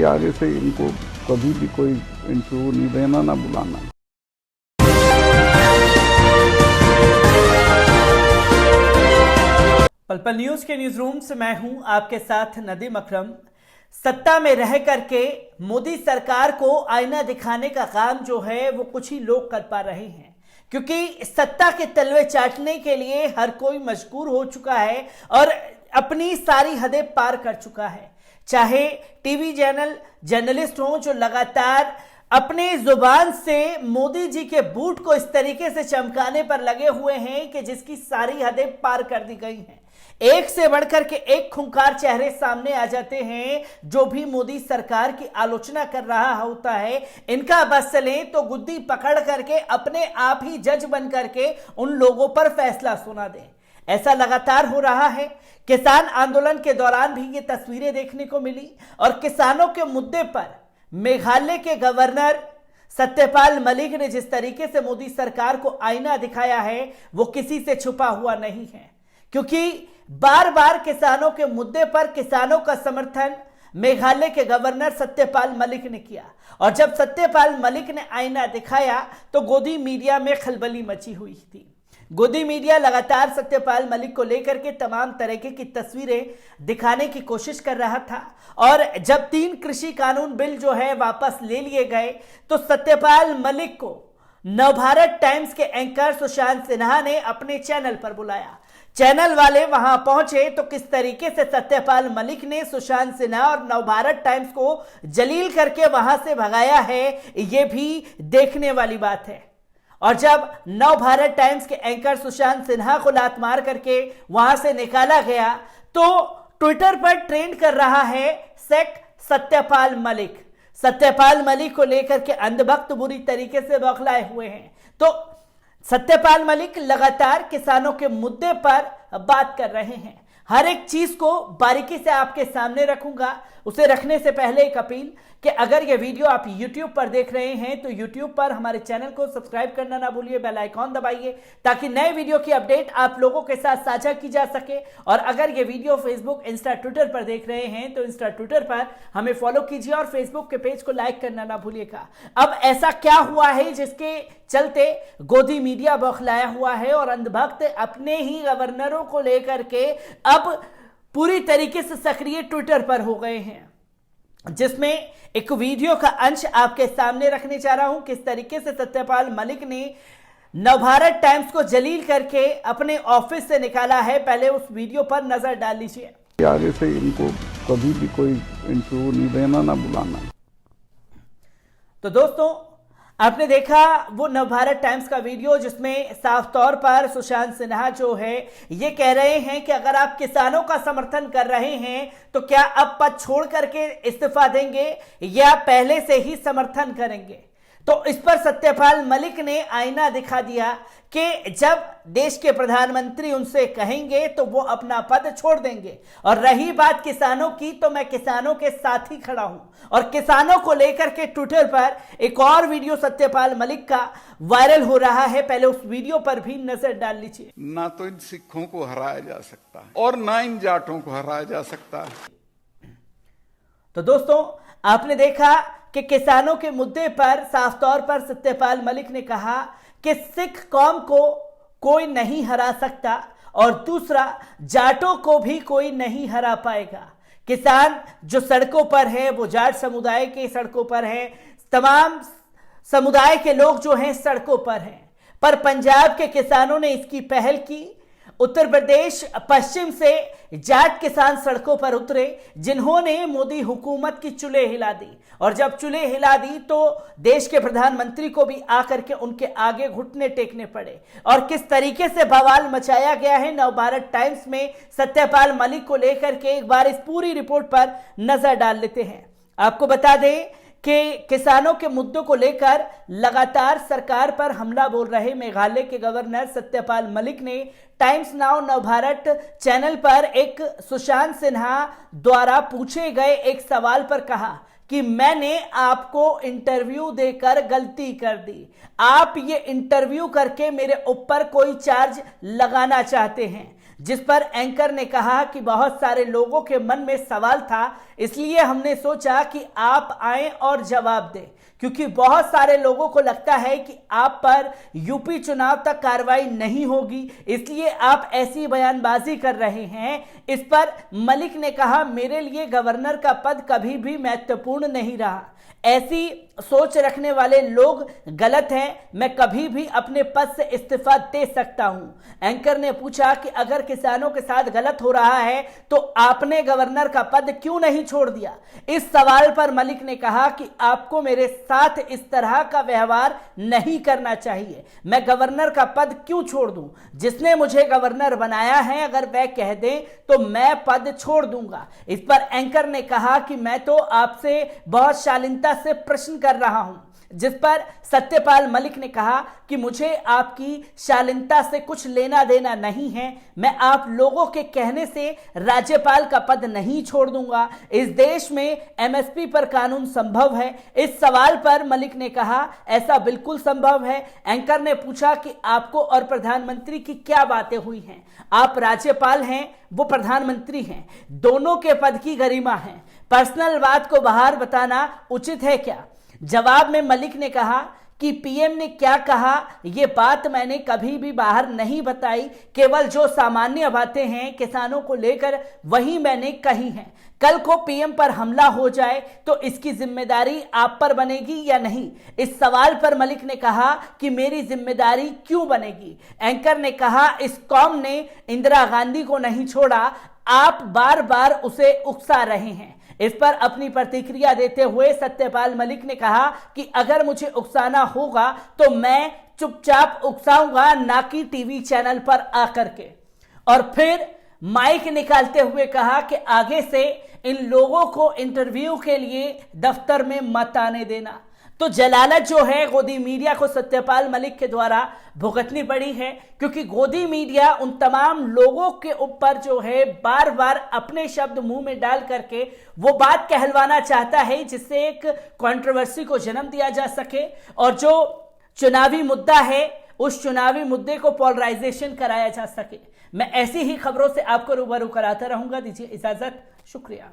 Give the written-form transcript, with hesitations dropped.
आगे से इनको कभी भी कोई इंटरव्यू नहीं देना, ना बुलाना। पल पल न्यूज के न्यूज रूम से मैं हूं आपके साथ नदीम अकरम। सत्ता में रह करके मोदी सरकार को आईना दिखाने का काम जो है वो कुछ ही लोग कर पा रहे हैं, क्योंकि सत्ता के तलवे चाटने के लिए हर कोई मजबूर हो चुका है और अपनी सारी हदें पार कर चुका है। चाहे टीवी चैनल जर्नलिस्ट हों जो लगातार अपने जुबान से मोदी जी के बूट को इस तरीके से चमकाने पर लगे हुए हैं कि जिसकी सारी हदें पार कर दी गई हैं। एक से बढ़कर के एक खूंखार चेहरे सामने आ जाते हैं जो भी मोदी सरकार की आलोचना कर रहा होता है। इनका बस चले तो गुद्दी पकड़ करके अपने आप ही जज बन करके उन लोगों पर फैसला सुना दें। ऐसा लगातार हो रहा है। किसान आंदोलन के दौरान भी ये तस्वीरें देखने को मिली और किसानों के मुद्दे पर मेघालय के गवर्नर सत्यपाल मलिक ने जिस तरीके से मोदी सरकार को आईना दिखाया है वो किसी से छुपा हुआ नहीं है, क्योंकि बार बार किसानों के मुद्दे पर किसानों का समर्थन मेघालय के गवर्नर सत्यपाल मलिक ने किया। और जब सत्यपाल मलिक ने आईना दिखाया तो गोदी मीडिया में खलबली मची हुई थी। गोदी मीडिया लगातार सत्यपाल मलिक को लेकर के तमाम तरीके की तस्वीरें दिखाने की कोशिश कर रहा था। और जब 3 कृषि कानून बिल जो है वापस ले लिए गए तो सत्यपाल मलिक को नवभारत टाइम्स के एंकर सुशांत सिन्हा ने अपने चैनल पर बुलाया। चैनल वाले वहां पहुंचे तो किस तरीके से सत्यपाल मलिक ने सुशांत सिन्हा और नवभारत टाइम्स को जलील करके वहां से भगाया है, यह भी देखने वाली बात है। और जब नवभारत टाइम्स के एंकर सुशांत सिन्हा को लात मार करके वहां से निकाला गया तो ट्विटर पर ट्रेंड कर रहा है सेट सत्यपाल मलिक। सत्यपाल मलिक को लेकर के अंधभक्त बुरी तरीके से बौखलाए हुए हैं। तो सत्यपाल मलिक लगातार किसानों के मुद्दे पर बात कर रहे हैं। हर एक चीज को बारीकी से आपके सामने रखूंगा। उसे रखने से पहले एक अपील कि अगर ये वीडियो आप YouTube पर देख रहे हैं तो YouTube पर हमारे चैनल को सब्सक्राइब करना ना भूलिए, बेल आइकॉन दबाइए ताकि नए वीडियो की अपडेट आप लोगों के साथ साझा की जा सके। और अगर ये वीडियो फेसबुक, इंस्टा, ट्विटर पर देख रहे हैं तो इंस्टा, ट्विटर पर हमें फॉलो कीजिए और फेसबुक के पेज को लाइक करना ना भूलिएगा। अब ऐसा क्या हुआ है जिसके चलते गोदी मीडिया बौखलाया हुआ है और अंधभक्त अपने ही गवर्नरों को लेकर के अब पूरी तरीके से सक्रिय ट्विटर पर हो गए हैं, जिसमें एक वीडियो का अंश आपके सामने रखने जा रहा हूं। किस तरीके से सत्यपाल मलिक ने नवभारत टाइम्स को जलील करके अपने ऑफिस से निकाला है, पहले उस वीडियो पर नजर डाल लीजिए। आगे से इनको कभी भी कोई इंटरव्यू नहीं देना, ना बुलाना। तो दोस्तों, आपने देखा वो नवभारत टाइम्स का वीडियो जिसमें साफ तौर पर सुशांत सिन्हा जो है ये कह रहे हैं कि अगर आप किसानों का समर्थन कर रहे हैं तो क्या अब पद छोड़ करके इस्तीफा देंगे या पहले से ही समर्थन करेंगे। तो इस पर सत्यपाल मलिक ने आईना दिखा दिया कि जब देश के प्रधानमंत्री उनसे कहेंगे तो वो अपना पद छोड़ देंगे। और रही बात किसानों की तो मैं किसानों के साथ ही खड़ा हूं। और किसानों को लेकर के ट्विटर पर एक और वीडियो सत्यपाल मलिक का वायरल हो रहा है, पहले उस वीडियो पर भी नजर डाल लीजिए। ना तो इन सिखों को हराया जा सकता और ना इन जाटों को हराया जा सकता। तो दोस्तों, आपने देखा कि किसानों के मुद्दे पर साफ तौर पर सत्यपाल मलिक ने कहा कि सिख कौम को कोई नहीं हरा सकता और दूसरा जाटों को भी कोई नहीं हरा पाएगा। किसान जो सड़कों पर है वो जाट समुदाय के सड़कों पर है, तमाम समुदाय के लोग जो हैं सड़कों पर हैं, पर पंजाब के किसानों ने इसकी पहल की। उत्तर प्रदेश पश्चिम से जाट किसान सड़कों पर उतरे जिन्होंने मोदी हुकूमत की चुले हिला दी। और जब चुले हिला दी तो देश के प्रधानमंत्री को भी आकर के उनके आगे घुटने टेकने पड़े। और किस तरीके से बवाल मचाया गया है नवभारत टाइम्स में सत्यपाल मलिक को लेकर के एक बार इस पूरी रिपोर्ट पर नजर डाल लेते हैं। आपको बता दें कि किसानों के मुद्दों को लेकर लगातार सरकार पर हमला बोल रहे मेघालय के गवर्नर सत्यपाल मलिक ने टाइम्स नाउ नवभारत चैनल पर एक सुशांत सिन्हा द्वारा पूछे गए एक सवाल पर कहा कि मैंने आपको इंटरव्यू देकर गलती कर दी। आप ये इंटरव्यू करके मेरे ऊपर कोई चार्ज लगाना चाहते हैं, जिस पर एंकर ने कहा कि बहुत सारे लोगों के मन में सवाल था, इसलिए हमने सोचा कि आप आए और जवाब दें, क्योंकि बहुत सारे लोगों को लगता है कि आप पर यूपी चुनाव तक कार्रवाई नहीं होगी, इसलिए आप ऐसी बयानबाजी कर रहे हैं। इस पर मलिक ने कहा, मेरे लिए गवर्नर का पद कभी भी महत्वपूर्ण नहीं रहा। ऐसी सोच रखने वाले लोग गलत हैं। मैं कभी भी अपने पद से इस्तीफा दे सकता हूं। एंकर ने पूछा कि अगर किसानों के साथ गलत हो रहा है तो आपने गवर्नर का पद क्यों नहीं छोड़ दिया। इस सवाल पर मलिक ने कहा कि आपको मेरे साथ इस तरह का व्यवहार नहीं करना चाहिए। मैं गवर्नर का पद क्यों छोड़ दूं? जिसने मुझे गवर्नर बनाया है, अगर वह कह दे तो मैं पद छोड़ दूंगा। इस पर एंकर ने कहा कि मैं तो आपसे बहुत शालीनता से प्रश्न कर रहा हूं, जिस पर सत्यपाल मलिक ने कहा कि मुझे आपकी शालीनता से कुछ लेना देना नहीं है। मैं आप लोगों के कहने से राज्यपाल का पद नहीं छोड़ दूंगा। इस देश में एमएसपी पर कानून संभव है। इस सवाल पर मलिक ने कहा, ऐसा बिल्कुल संभव है। एंकर ने पूछा कि आपको और प्रधानमंत्री की क्या बातें हुई हैं। आप राज्यपाल हैं, वो प्रधानमंत्री हैं, दोनों के पद की गरिमा है। पर्सनल बात को बाहर बताना उचित है क्या? जवाब में मलिक ने कहा कि पीएम ने क्या कहा, यह बात मैंने कभी भी बाहर नहीं बताई। केवल जो सामान्य बातें हैं किसानों को लेकर वही मैंने कही हैं। कल को पीएम पर हमला हो जाए तो इसकी जिम्मेदारी आप पर बनेगी या नहीं? इस सवाल पर मलिक ने कहा कि मेरी जिम्मेदारी क्यों बनेगी। एंकर ने कहा, इस कौम ने इंदिरा गांधी को नहीं छोड़ा, आप बार बार उसे उकसा रहे हैं। इस पर अपनी प्रतिक्रिया देते हुए सत्यपाल मलिक ने कहा कि अगर मुझे उकसाना होगा तो मैं चुपचाप उकसाऊंगा, ना कि टीवी चैनल पर आकर के। और फिर माइक निकालते हुए कहा कि आगे से इन लोगों को इंटरव्यू के लिए दफ्तर में मत आने देना। तो जलालत जो है गोदी मीडिया को सत्यपाल मलिक के द्वारा भुगतनी पड़ी है, क्योंकि गोदी मीडिया उन तमाम लोगों के ऊपर जो है बार बार अपने शब्द मुंह में डाल करके वो बात कहलवाना चाहता है जिससे एक कंट्रोवर्सी को जन्म दिया जा सके और जो चुनावी मुद्दा है उस चुनावी मुद्दे को पोलराइजेशन कराया जा सके। मैं ऐसी ही खबरों से आपको रूबरू कराता रहूंगा। दीजिए इजाजत, शुक्रिया।